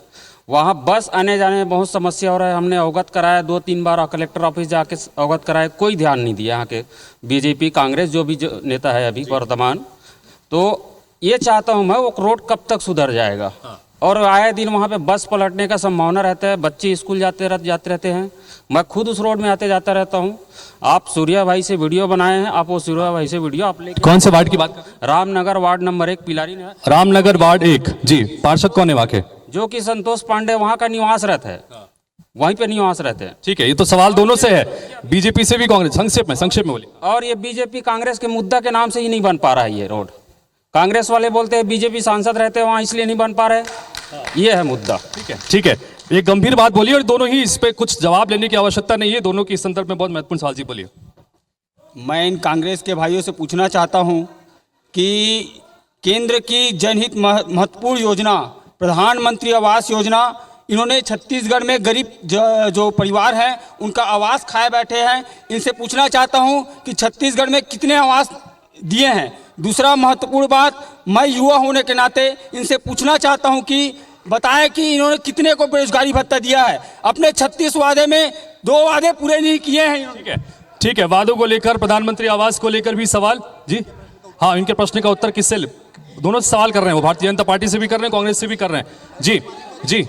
[SPEAKER 20] वहाँ बस आने जाने में बहुत समस्या हो रहा है। हमने अवगत कराया 2-3 बार, कलेक्टर ऑफिस जाके अवगत कराया, कोई ध्यान नहीं दिया यहाँ के बीजेपी कांग्रेस जो भी नेता है अभी वर्तमान। तो ये चाहता हूँ मैं, वो रोड कब तक सुधर जाएगा? और आए दिन वहाँ पे बस पलटने का संभावना रहता है, बच्चे स्कूल जाते रहते हैं। मैं खुद उस रोड में आते जाता रहता हूँ। आप सूर्या भाई से वीडियो बनाए हैं, आप वो सूर्या भाई से वीडियो आप लेके।
[SPEAKER 1] कौन से वार्ड की बात कर?
[SPEAKER 20] रामनगर वार्ड नंबर 1 पिलारी में।
[SPEAKER 1] रामनगर वार्ड 1, जी। पार्षद कौन है वहाँ के?
[SPEAKER 20] जो कि संतोष पांडे वहाँ का निवास रहता है, वहीं पे निवास रहते हैं।
[SPEAKER 1] ठीक है, ये तो सवाल दोनों से है, बीजेपी से भी कांग्रेस। संक्षेप में बोलिए।
[SPEAKER 20] और ये बीजेपी कांग्रेस के मुद्दा के नाम से ही नहीं बन पा रहा है ये रोड। कांग्रेस वाले बोलते हैं बीजेपी सांसद रहते हैं वहाँ इसलिए नहीं बन पा रहे, ये है मुद्दा।
[SPEAKER 1] ठीक है, एक गंभीर बात बोलिए और दोनों ही इस पे कुछ जवाब लेने की आवश्यकता नहीं है, दोनों के इस संदर्भ में बहुत महत्वपूर्ण सवाल। जी बोलिए।
[SPEAKER 21] मैं इन कांग्रेस के भाइयों से पूछना चाहता हूं कि केंद्र की जनहित महत्वपूर्ण योजना प्रधानमंत्री आवास योजना, इन्होंने छत्तीसगढ़ में गरीब जो परिवार हैं उनका आवास खाए बैठे हैं। इनसे पूछना चाहता हूं कि छत्तीसगढ़ में कितने आवास दिए हैं। दूसरा महत्वपूर्ण बात, मैं युवा होने के नाते इनसे पूछना चाहता हूं कि बताएं कि इन्होंने कितने को बेरोजगारी भत्ता दिया है। अपने 36 वादे में 2 वादे पूरे नहीं किए हैं।
[SPEAKER 1] ठीक है, वादों को लेकर, प्रधानमंत्री आवास को लेकर भी सवाल। जी हाँ, इनके प्रश्न का उत्तर किससे? दोनों से सवाल कर रहे हैं, वो भारतीय जनता पार्टी से भी कर रहे हैं, कांग्रेस से भी कर रहे हैं। जी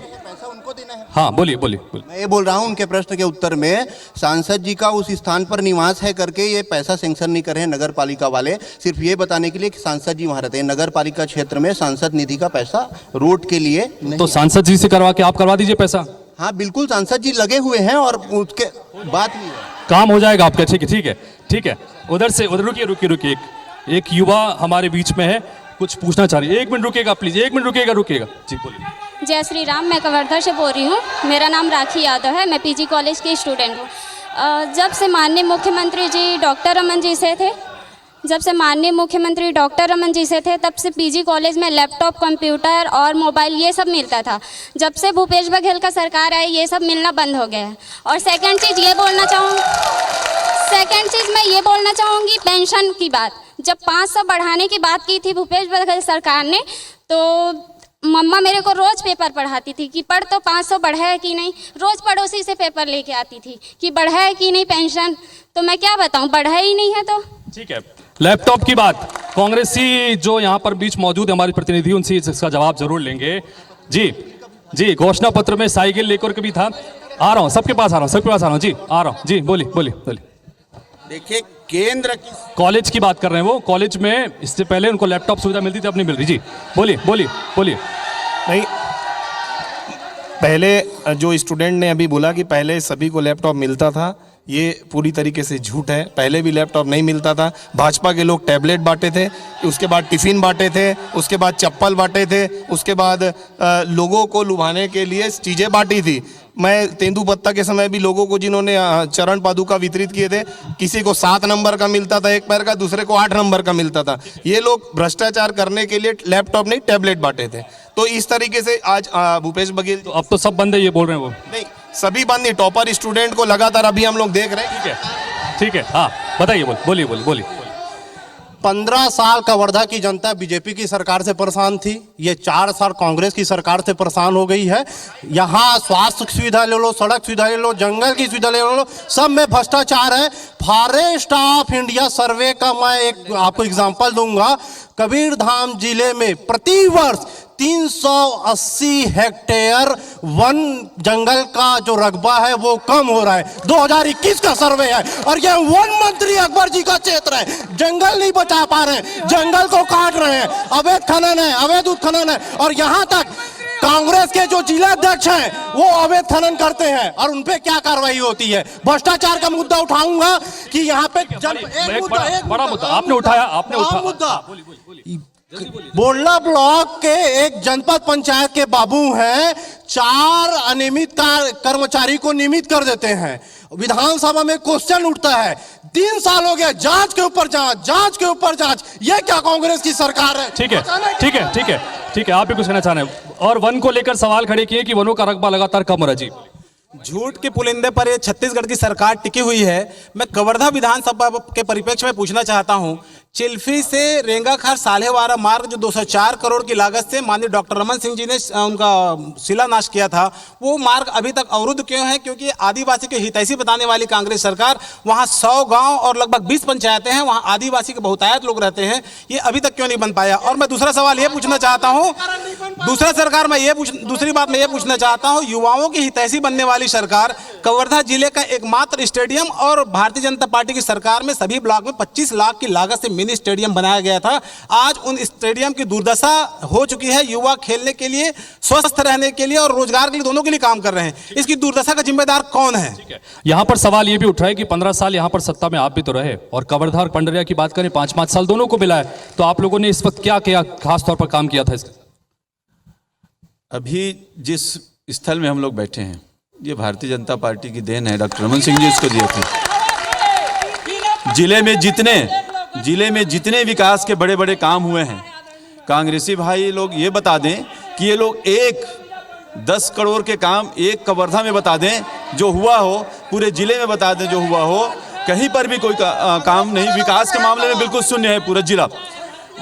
[SPEAKER 1] हाँ बोलिए।
[SPEAKER 19] मैं ये बोल रहा हूँ उनके प्रश्न के उत्तर में, सांसद जी का उस स्थान पर निवास है करके ये पैसा सेंक्शन नहीं कर रहे हैं नगर पालिका वाले, सिर्फ ये बताने के लिए कि सांसद जी वहाँ रहते हैं। नगर पालिका क्षेत्र में सांसद निधि का पैसा रोड के लिए नहीं।
[SPEAKER 1] तो सांसद जी से करवा के आप करवा दीजिए पैसा।
[SPEAKER 19] हाँ बिल्कुल, सांसद जी लगे हुए हैं और उसके बात नहीं है,
[SPEAKER 1] काम हो जाएगा आपका। ठीक है। उधर रुकिए। एक युवा हमारे बीच में है, कुछ पूछना चाह रही है। 1 मिनट रुकेगा प्लीज, 1 मिनट रुकेगा। जी बोलिए।
[SPEAKER 22] जय श्री राम, मैं कवर्धा से बोल रही हूँ। मेरा नाम राखी यादव है, मैं पीजी कॉलेज की स्टूडेंट हूँ। जब से माननीय मुख्यमंत्री जी डॉक्टर रमन जी से थे जब से माननीय मुख्यमंत्री डॉक्टर रमन जी से थे तब से पीजी कॉलेज में लैपटॉप, कंप्यूटर और मोबाइल ये सब मिलता था। जब से भूपेश बघेल का सरकार आई ये सब मिलना बंद हो गया है। और सेकंड चीज़ मैं ये बोलना चाहूँगी पेंशन की बात। जब 500 बढ़ाने की बात की थी भूपेश बघेल सरकार ने, तो मम्मा मेरे को रोज़ पेपर पढ़ाती थी कि पढ़ तो 500 बढ़ा है कि नहीं। रोज़ पड़ोसी से पेपर लेके आती थी कि बढ़ा है कि नहीं पेंशन। तो मैं क्या बताऊं, बढ़ा ही नहीं है। तो
[SPEAKER 1] ठीक है, लैपटॉप की बात कांग्रेसी जो यहाँ पर बीच मौजूद है हमारी प्रतिनिधि, उनसे इसका जवाब जरूर लेंगे। जी घोषणा पत्र में साइकिल लेकर के भी था। आ रहा हूँ, सबके पास आ रहा हूँ जी, आ रहा हूँ जी, बोलिए।
[SPEAKER 7] देखिए, केंद्र की
[SPEAKER 1] कॉलेज की बात कर रहे हैं वो, कॉलेज में इससे पहले उनको लैपटॉप सुविधा मिलती थी, अब नहीं मिल रही। जी बोलिए।
[SPEAKER 15] नहीं, पहले जो स्टूडेंट ने अभी बोला कि पहले सभी को लैपटॉप मिलता था, ये पूरी तरीके से झूठ है। पहले भी लैपटॉप नहीं मिलता था। भाजपा के लोग टैबलेट बांटे थे, उसके बाद टिफ़िन बांटे थे, उसके बाद चप्पल बांटे थे, उसके बाद लोगों को लुभाने के लिए चीज़ें बांटी थी। मैं तेंदुपत्ता के समय भी लोगों को जिन्होंने चरण पादुका वितरित किए थे, किसी को 7 नंबर का मिलता था एक पैर का, दूसरे को 8 नंबर का मिलता था। ये लोग भ्रष्टाचार करने के लिए लैपटॉप नहीं टैबलेट बांटे थे। तो इस तरीके से आज भूपेश बघेल,
[SPEAKER 1] तो अब तो सब बंद है ये बोल रहे हैं वो।
[SPEAKER 15] नहीं, सभी बंद नहीं, टॉपर स्टूडेंट को लगातार अभी हम लोग देख रहे हैं।
[SPEAKER 1] ठीक है, हाँ बताइए, बोलिए।
[SPEAKER 3] 15 साल कवर्धा की जनता बीजेपी की सरकार से परेशान थी, ये 4 साल कांग्रेस की सरकार से परेशान हो गई है। यहाँ स्वास्थ्य सुविधा ले लो, सड़क सुविधा ले लो, जंगल की सुविधा ले लो, सब में भ्रष्टाचार है। फॉरेस्ट ऑफ इंडिया सर्वे का मैं एक आपको एग्जांपल दूंगा। कबीरधाम जिले में प्रति वर्ष 380 हेक्टेयर वन जंगल का जो रकबा है वो कम हो रहा है। 2021 का सर्वे है और ये वन मंत्री अकबर जी का क्षेत्र है। जंगल नहीं बचा पा रहे हैं, जंगल को काट रहे हैं, अवैध खनन है, अवैध उत्खनन है। और यहाँ तक कांग्रेस के जो जिला अध्यक्ष हैं वो अवैध खनन करते हैं और उनपे क्या कार्रवाई होती है। भ्रष्टाचार का मुद्दा उठाऊंगा कि यहाँ पे
[SPEAKER 1] एक बड़ा मुद्दा आपने उठाया
[SPEAKER 3] मुद्दा बोडला ब्लॉक के एक जनपद पंचायत के बाबू हैं, 4 अनियमित कर्मचारी को नियमित कर देते हैं। विधानसभा में क्वेश्चन उठता है, 3 साल हो गया, जांच के ऊपर जांच। ये क्या कांग्रेस की सरकार है?
[SPEAKER 1] ठीक है, आप भी कुछ कहना चाह रहे हैं। और वन को लेकर सवाल खड़े किए कि वनों का रकबा लगातार कम हो रहा है। जी,
[SPEAKER 6] झूठ के पुलिंदे पर ये छत्तीसगढ़ की सरकार टिकी हुई है। मैं कवर्धा विधानसभा के परिप्रेक्ष्य में पूछना चाहता हूं, चिल्फी से रेंगाखार साल्हेवाड़ा मार्ग जो 204 करोड़ की लागत से माननीय डॉक्टर रमन सिंह जी ने उनका शिलान्यास किया था, वो मार्ग अभी तक अवरुद्ध क्यों है? क्योंकि आदिवासी के हितैषी बताने वाली कांग्रेस सरकार, वहाँ 100 गांव और लगभग 20 पंचायतें हैं, वहाँ आदिवासी के बहुतायत लोग रहते हैं, ये अभी तक क्यों नहीं बन पाया? और मैं दूसरा सवाल ये पूछना चाहता हूँ, दूसरी बात मैं ये पूछना चाहता हूँ, युवाओं की हितैषी बनने वाली सरकार, कवर्धा जिले का एकमात्र स्टेडियम और भारतीय जनता पार्टी की सरकार में सभी ब्लॉक में 25 लाख की लागत से मिनी स्टेडियम बनाया गया था। आज उन स्टेडियम की दुर्दशा हो चुकी है। युवा खेलने के लिए, स्वस्थ रहने के लिए और रोजगार के लिए, दोनों के लिए काम कर रहे हैं। इसकी दुर्दशा का जिम्मेदार कौन है?
[SPEAKER 1] यहाँ पर सवाल ये भी उठ रहा है कि 15 साल यहाँ पर सत्ता में आप भी तो रहे और कवर्धा और पंडरिया की बात करें 5-5 साल दोनों को मिला है, तो आप लोगों ने इस वक्त क्या किया, खास तौर पर काम किया था इसके?
[SPEAKER 23] अभी जिस स्थल में हम लोग बैठे हैं ये भारतीय जनता पार्टी की देन है। डॉक्टर रमन सिंह जी इसको दिए थे। जिले में जितने विकास के बड़े बड़े काम हुए हैं, कांग्रेसी भाई लोग ये बता दें कि ये लोग 10 करोड़ के काम एक कवर्धा में बता दें जो हुआ हो, पूरे जिले में बता दें जो हुआ हो, कहीं पर भी कोई काम नहीं। विकास के मामले में बिल्कुल शून्य है पूरा जिला।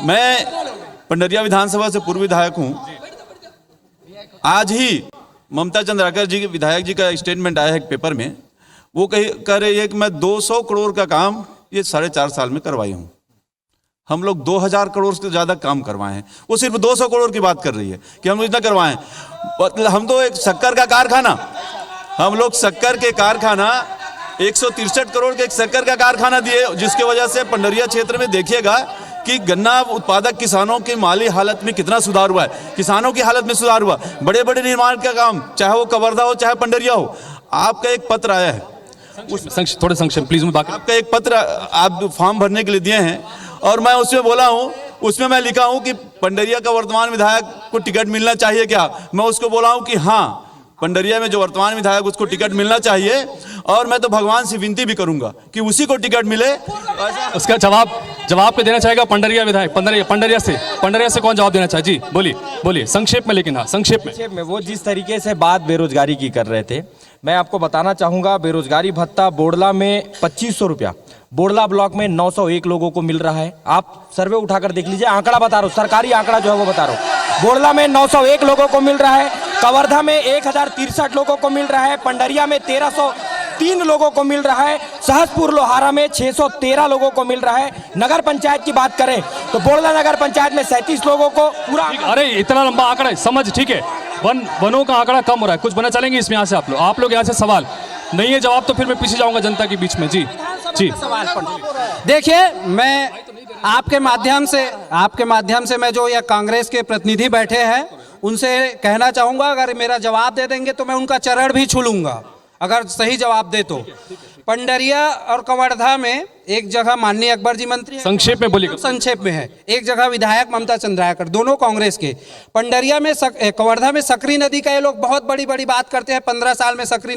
[SPEAKER 23] मैं पंडरिया विधानसभा से पूर्व विधायक हूँ। आज ही ममता चंद्राकर जी के विधायक जी का स्टेटमेंट आया है एक पेपर में, वो कह रहे हैं कि मैं 200 करोड़ का काम ये 4.5 साल में करवाई हूँ। हम लोग 2000 करोड़ से ज़्यादा काम करवाए हैं, वो सिर्फ 200 करोड़ की बात कर रही है कि हम इतना करवाएं। हम तो एक शक्कर का कारखाना, हम लोग शक्कर के कारखाना 163 करोड़ के एक शक्कर का कारखाना दिए, जिसकी वजह से पंडरिया क्षेत्र में देखिएगा कि गन्ना उत्पादक किसानों की माली हालत में कितना सुधार हुआ है, किसानों की हालत में सुधार हुआ। बड़े बड़े निर्माण का काम, चाहे वो कवर्धा हो चाहे पंडरिया हो। आपका एक पत्र आया है,
[SPEAKER 1] थोड़े संक्षेप प्लीज।
[SPEAKER 23] आपका एक पत्र आप फॉर्म भरने के लिए दिए हैं और मैं उसमें बोला हूँ, उसमें मैं लिखा हूँ कि पंडरिया का वर्तमान विधायक को टिकट मिलना चाहिए क्या? मैं उसको बोला हूँ कि हाँ, पंडरिया में जो वर्तमान विधायक उसको टिकट मिलना चाहिए और मैं तो भगवान से विनती भी करूंगा कि उसी को टिकट मिले।
[SPEAKER 1] उसका जवाब जवाब पे देना चाहेगा पंडरिया विधायक, पंडरिया से कौन जवाब देना चाहे? जी बोलिए संक्षेप में, लेकिन हाँ संक्षेप में।
[SPEAKER 5] वो जिस तरीके से बात बेरोजगारी की कर रहे थे, मैं आपको बताना चाहूँगा बेरोजगारी भत्ता बोड़ला में 2500 रुपया, बोड़ला ब्लॉक में 901 लोगों को मिल रहा है। आप सर्वे उठाकर देख लीजिए, आंकड़ा बता रहा हूँ, सरकारी आंकड़ा जो है वो बता रहा हूँ। बोड़ला में 901 लोगों को मिल रहा है, कवर्धा में 1063 लोगों को मिल रहा है, पंडरिया में 1303 लोगों को मिल रहा है, सहसपुर लोहारा में 613 लोगों को मिल रहा है। नगर पंचायत की बात करें तो बोड़ला नगर पंचायत में 37 लोगों को पूरा।
[SPEAKER 1] अरे इतना लंबा आंकड़ा है, समझ, ठीक है। वनों का आंकड़ा कम हो रहा है, कुछ बना चलेंगे इसमें? यहाँ से आप लोग यहाँ से सवाल नहीं है जवाब तो फिर मैं पीछे जाऊंगा जनता के बीच में। जी
[SPEAKER 17] देखिए, मैं आपके माध्यम से मैं जो ये कांग्रेस के प्रतिनिधि बैठे हैं उनसे कहना चाहूंगा, अगर मेरा जवाब दे देंगे तो मैं उनका चरण भी छू लूंगा, अगर सही जवाब दे तो। पंडरिया और कवर्धा में एक जगह माननीय अकबर जी मंत्री,
[SPEAKER 1] संक्षेप में बोलिए।
[SPEAKER 17] संक्षेप में है, एक जगह विधायक ममता चंद्राकर, दोनों कांग्रेस के। पंडरिया में कवर्धा में सकरी नदी का ये लोग बहुत बड़ी बात करते हैं, 15 साल में सकरी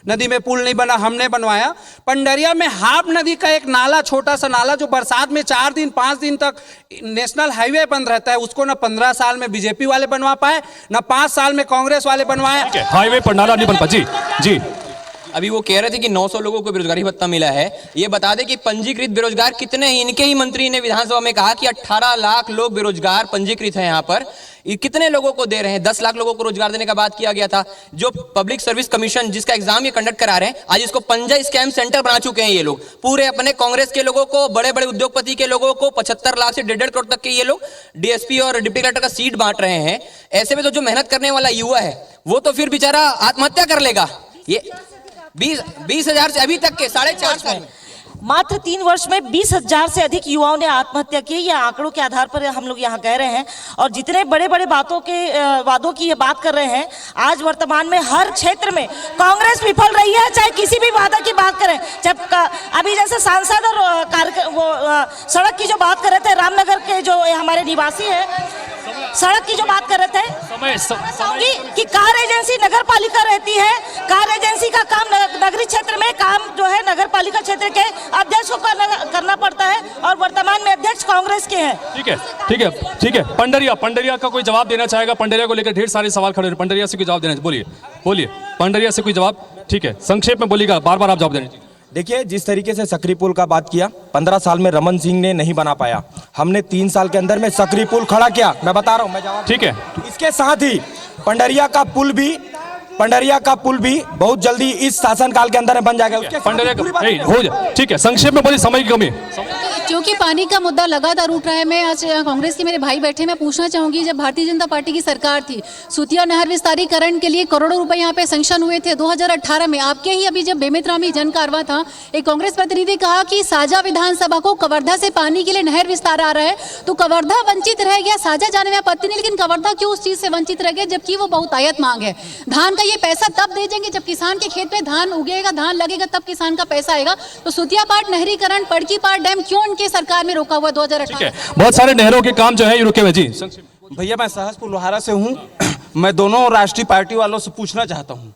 [SPEAKER 17] नदी में पुल नहीं बना, हमने बनवाया। पंडरिया में हाप नदी का एक नाला, छोटा सा नाला जो बरसात में 4 दिन 5 दिन तक नेशनल हाईवे बंद रहता है, उसको ना 15 साल में बीजेपी वाले बनवा पाए, ना 5 साल में कांग्रेस वाले बनवाए।
[SPEAKER 1] हाईवे पर नाला नहीं बन पाया। जी
[SPEAKER 2] अभी वो कह रहे थे कि 900 लोगों को बेरोजगारी भत्ता मिला है। ये बता दें कि पंजीकृत बेरोजगार कितने हैं? इनके ही मंत्री ने विधानसभा में कहा कि 18 लाख लोग बेरोजगार पंजीकृत हैं यहाँ पर। ये कितने लोगों को दे रहे हैं? 10 लाख लोगों को रोजगार देने का बात किया गया था। जो पब्लिक सर्विस कमीशन जिसका एग्जाम ये कंडक्ट करा रहे हैं, आज इसको पंजा स्कैम सेंटर बना चुके हैं ये लोग। पूरे अपने कांग्रेस के लोगों को, बड़े बड़े उद्योगपति के लोगों को 75 लाख से 1.5 करोड़ तक के ये लोग डीएसपी और डिप्टी कलेक्टर का सीट बांट रहे हैं। ऐसे में तो जो मेहनत करने वाला युवा है वो तो फिर बेचारा आत्महत्या कर लेगा। ये 20,000 से अभी तक के 4.5 साल में
[SPEAKER 8] मात्र 3 वर्ष में 20,000 से अधिक युवाओं ने आत्महत्या की। ये आंकड़ों के आधार पर हम लोग यहाँ कह रहे हैं। और जितने बड़े बड़े वादों की ये बात कर रहे हैं, आज वर्तमान में हर क्षेत्र में कांग्रेस विफल रही है। चाहे किसी भी वादा की बात करें, जब अभी जैसे सांसद और सड़क की जो बात कर रहे थे, रामनगर के जो हमारे निवासी है, सड़क की जो बात कर रहे थे कि कार एजेंसी नगर पालिका रहती है, कार एजेंसी का काम नगरीय क्षेत्र में काम जो है नगर पालिका क्षेत्र के अध्यक्ष को करना पड़ता है, और वर्तमान में अध्यक्ष कांग्रेस के हैं।
[SPEAKER 1] ठीक है। पंडरिया का कोई जवाब देना चाहेगा? पंडरिया को लेकर ढेर सारे सवाल खड़े हैं, पंडरिया से कोई जवाब देना? बोलिए पंडरिया से कोई जवाब? ठीक है, संक्षेप में बोलिएगा, बार आप जवाब देना।
[SPEAKER 5] देखिए, जिस तरीके से सकरी पुल का बात किया, 15 साल में रमन सिंह ने नहीं बना पाया, हमने 3 साल के अंदर में सकरी पुल खड़ा किया। मैं बता रहा हूं, मैं जवाब।
[SPEAKER 1] ठीक है।
[SPEAKER 5] इसके साथ ही पंडरिया का पुल भी बहुत जल्दी इस शासनकाल के अंदर में बन जाएगा।
[SPEAKER 1] पंडरिया हो जाए। ठीक है, संक्षेप में बोलिए, समय की कमी है।
[SPEAKER 10] क्योंकि पानी का मुद्दा लगातार उठ रहा है, मैं आज कांग्रेस के मेरे भाई बैठे, मैं पूछना चाहूंगी, जब भारतीय जनता पार्टी की सरकार थी, सुतिया नहर विस्तारीकरण के लिए करोड़ों रुपए यहाँ पे सैंक्शन हुए थे 2018 में। आपके ही अभी जब बेमित्रामी जन कारवां था, एक कांग्रेस प्रतिनिधि कहा कि साजा विधानसभा को कवर्धा से पानी के लिए नहर विस्तार आ रहा है, तो कवर्धा वंचित रह गया। साजा जाने में आपत्ति नहीं, लेकिन कवर्धा क्यों उस चीज से वंचित रह गया, जबकि वो बहुतायत मांग है। धान का ये पैसा तब दे देंगे जब किसान के खेत में धान उगेगा, धान लगेगा, तब किसान का पैसा आएगा। तो सुतिया पाट नहरीकरण, पड़की पाट डैम क्यों उनके सरकार में रोका हुआ 2018?
[SPEAKER 1] बहुत सारे नहरों के काम जो है ये रुके हुए। जी
[SPEAKER 6] भैया, मैं सहसपुर लोहारा से हूँ। मैं दोनों राष्ट्रीय पार्टी वालों से पूछना चाहता हूँ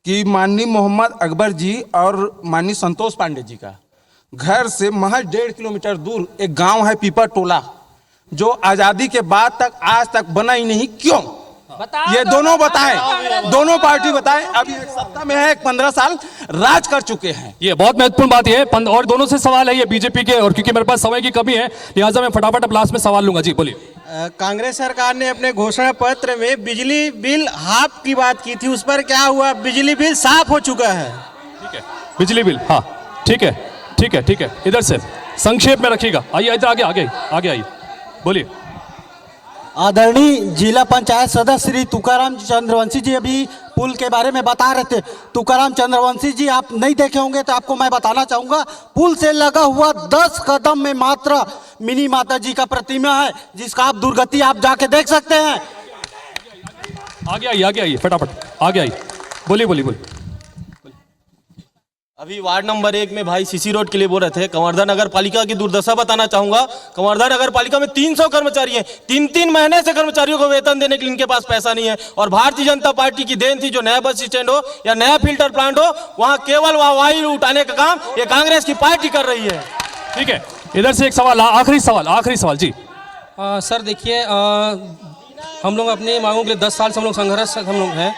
[SPEAKER 6] कि माननीय मोहम्मद अकबर जी और माननीय संतोष पांडे जी का घर से महज 1.5 किलोमीटर दूर एक गांव है पीपर टोला, जो आजादी के बाद तक आज तक बना ही नहीं, क्यों? ये दोनों बताएं, दोनों पार्टी बताएं। अभी एक सत्ता में है, 15 साल राज कर चुके हैं।
[SPEAKER 1] ये बहुत महत्वपूर्ण बात है, और दोनों से सवाल है ये बीजेपी के, और क्योंकि मेरे पास समय की कमी है लिहाजा मैं फटाफट लास्ट में सवाल लूंगा। जी बोलिए।
[SPEAKER 17] कांग्रेस सरकार ने अपने घोषणा पत्र में बिजली बिल हाफ की बात की थी, उस पर क्या हुआ? बिजली बिल साफ हो चुका है।
[SPEAKER 1] ठीक है, बिजली बिल, हाँ ठीक है। इधर से संक्षेप में रखिएगा। आइए इधर आगे आइए, बोलिए।
[SPEAKER 17] आदरणीय जिला पंचायत सदस्य श्री तुकाराम चंद्रवंशी जी अभी पुल के बारे में बता रहे थे। तुकाराम चंद्रवंशी जी, आप नहीं देखे होंगे तो आपको मैं बताना चाहूँगा, पुल से लगा हुआ 10 कदम में मात्र मिनी माता जी का प्रतिमा है, जिसका आप दुर्गति आप जाके देख सकते हैं।
[SPEAKER 1] आगे आइए फटाफट आगे आइए, बोलिए।
[SPEAKER 12] अभी वार्ड नंबर 1 में भाई सीसी रोड के लिए बोल रहे थे। कवर्धा नगर पालिका की दुर्दशा बताना चाहूंगा। कवर्धा नगर पालिका में 300 कर्मचारी हैं, 3 महीने से कर्मचारियों को वेतन देने के लिए इनके पास पैसा नहीं है। और भारतीय जनता पार्टी की देन थी, जो नया बस स्टैंड हो या नया फिल्टर प्लांट हो, वहां केवल वाहवाही उठाने का काम ये कांग्रेस की पार्टी कर रही है।
[SPEAKER 1] ठीक है, इधर से एक सवाल, आखिरी सवाल जी।
[SPEAKER 9] सर देखिए, हम लोग अपनी मांगों के लिए 10 साल से हम लोग संघर्ष हम लोग हैं।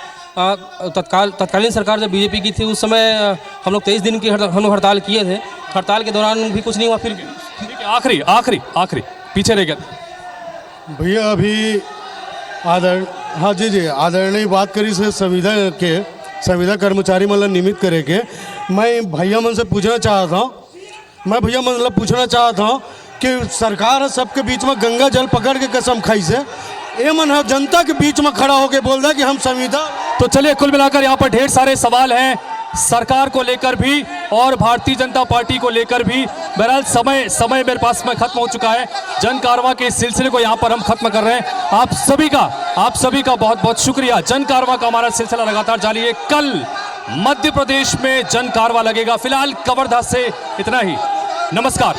[SPEAKER 9] तत्कालीन सरकार जब बीजेपी की थी उस समय हम लोग 23 दिन की हम लोग हड़ताल किए थे। हड़ताल के दौरान भी कुछ नहीं हुआ। फिर आखिरी पीछे रह गया
[SPEAKER 11] भैया। अभी हाँ जी आदरणीय बात करी से संविदा कर्मचारी मतलब नियमित करे के मैं भैया मन से पूछना चाहता हूँ कि सरकार है सबके बीच में गंगा जल पकड़ के कसम खाई से ये मन है जनता के बीच में खड़ा होके बोल रहा है कि हम संविदा।
[SPEAKER 1] तो चलिए, कुल मिलाकर यहाँ पर ढेर सारे सवाल हैं सरकार को लेकर भी और भारतीय जनता पार्टी को लेकर भी। बहरहाल समय मेरे पास में खत्म हो चुका है। जन कारवां के इस सिलसिले को यहाँ पर हम खत्म कर रहे हैं। आप सभी का बहुत बहुत शुक्रिया। जन कारवां का हमारा सिलसिला लगातार जारी है। कल मध्य प्रदेश में जन कारवां लगेगा। फिलहाल कवर्धा से इतना ही। नमस्कार।